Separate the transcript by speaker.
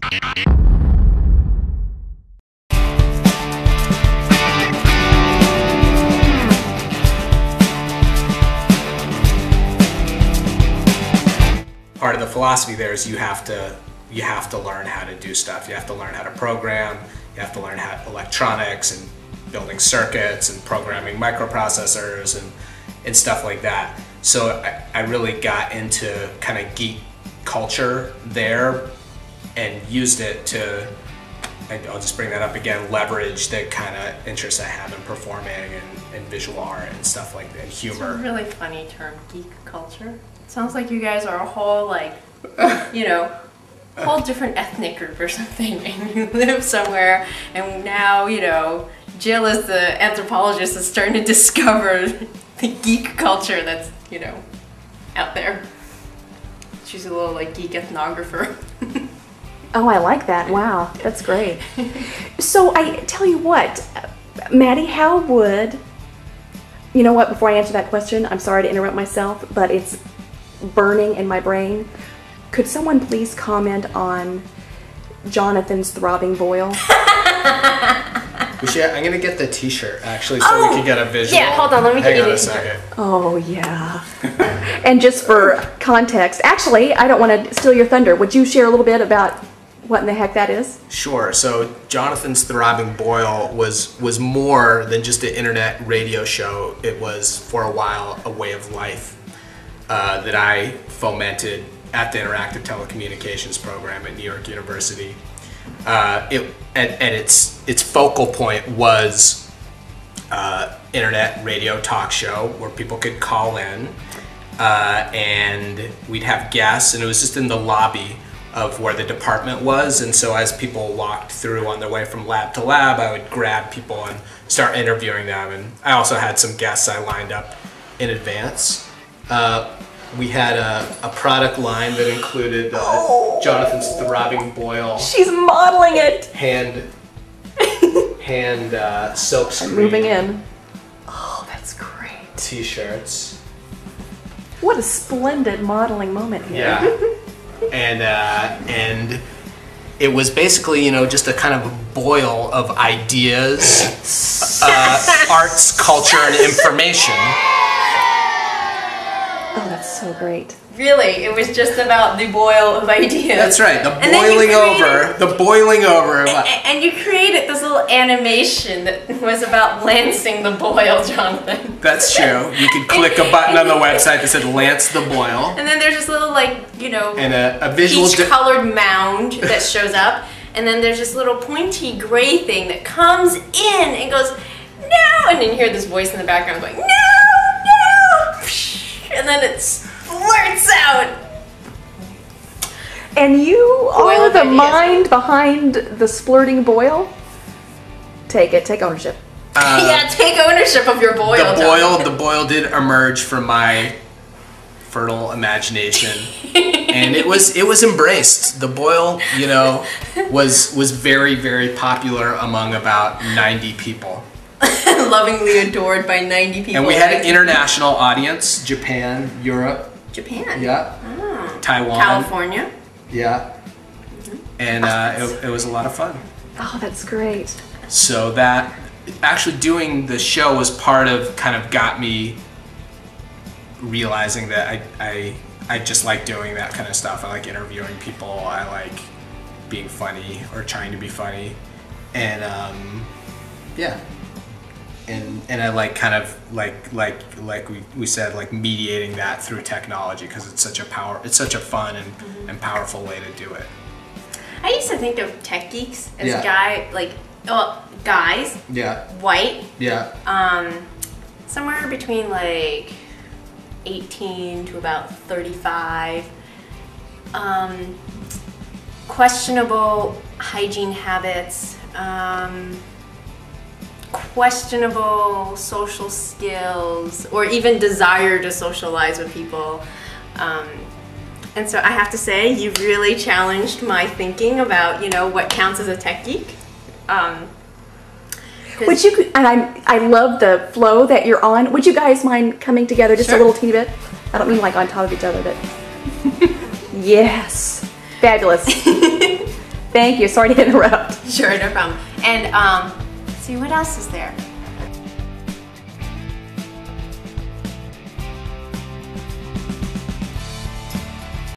Speaker 1: Part of the philosophy there is you have to learn how to do stuff. You have to learn how to program. You have to learn how electronics and building circuits and programming microprocessors and stuff like that. So I really got into kind of geek culture there and used it to, I'll just bring that up again, leverage the kind of interests I have in performing and visual art and stuff like that, and humor.
Speaker 2: It's a really funny term, geek culture. Sounds like you guys are a whole, like, you know, whole different ethnic group or something, and you live somewhere, and now, you know, Jill is the anthropologist that's starting to discover the geek culture that's, you know, out there. She's a little, like, geek ethnographer.
Speaker 3: Oh, I like that. Wow, that's great. So I tell you what, Matty, how would, you know what, before I answer that question, I'm sorry to interrupt myself, but it's burning in my brain. Could someone please comment on Jonathan's throbbing boil?
Speaker 1: I'm gonna get the t-shirt actually so we can get a visual.
Speaker 2: Yeah, hold on, let me get you the
Speaker 1: t-shirt.
Speaker 2: t-shirt.
Speaker 3: Oh yeah. And just for context, actually, I don't want to steal your thunder. Would you share a little bit about what in the heck that is?
Speaker 1: Sure. So Jonathan's Throbbing Boil was more than just an internet radio show. It was for a while a way of life that I fomented at the Interactive Telecommunications program at New York University. Its focal point was internet radio talk show where people could call in and we'd have guests, and it was just in the lobby of where the department was, and so as people walked through on their way from lab to lab, I would grab people and start interviewing them, and I also had some guests I lined up in advance. We had a product line that included Jonathan's Throbbing Boil.
Speaker 3: She's modeling it.
Speaker 1: Hand silk screen.
Speaker 3: Moving in. Oh, that's great.
Speaker 1: T-shirts.
Speaker 3: What a splendid modeling moment here.
Speaker 1: Yeah. And it was basically, you know, just a kind of a boil of ideas, arts, culture, and information.
Speaker 3: Oh, that's so great.
Speaker 2: Really, it was just about the boil of ideas.
Speaker 1: That's right, the boiling over.
Speaker 2: And you created this little animation that was about lancing the boil, Jonathan.
Speaker 1: That's true. You could click a button on the website that said Lance the Boil.
Speaker 2: And then there's this little, like, you know,
Speaker 1: and a visual
Speaker 2: peach-colored mound that shows up. And then there's this little pointy gray thing that comes in and goes, no! And then you hear this voice in the background going, no, no! And then it splurts out.
Speaker 3: And you are the mind behind the splurting boil? Take ownership.
Speaker 2: Yeah, take ownership of your boil.
Speaker 1: The boil did emerge from my fertile imagination, and it was embraced. The boil, you know, was very, very popular among about 90 people.
Speaker 2: Lovingly adored by 90 people.
Speaker 1: And we had an international audience: Japan, Europe.
Speaker 2: Japan.
Speaker 1: Yeah.
Speaker 2: Oh.
Speaker 1: Taiwan.
Speaker 2: California.
Speaker 1: Yeah. And it was a lot of fun.
Speaker 3: Oh, that's great.
Speaker 1: So that actually doing the show was part of kind of got me realizing that I just like doing that kind of stuff. I like interviewing people. I like being funny or trying to be funny, and yeah. And I like kind of like we said, like mediating that through technology, because it's such a fun and powerful way to do it.
Speaker 2: I used to think of tech geeks as
Speaker 1: Yeah.
Speaker 2: guys.
Speaker 1: Yeah.
Speaker 2: White.
Speaker 1: Yeah.
Speaker 2: Somewhere between like 18 to about 35. Questionable hygiene habits. Questionable social skills, or even desire to socialize with people. And so I have to say, you've really challenged my thinking about, you know, what counts as a tech geek.
Speaker 3: Would you, and I love the flow that you're on. Would you guys mind coming together just a little teeny bit? I don't mean like on top of each other, but yes. Fabulous. Thank you. Sorry to interrupt.
Speaker 2: Sure, no problem. And see, what else is there?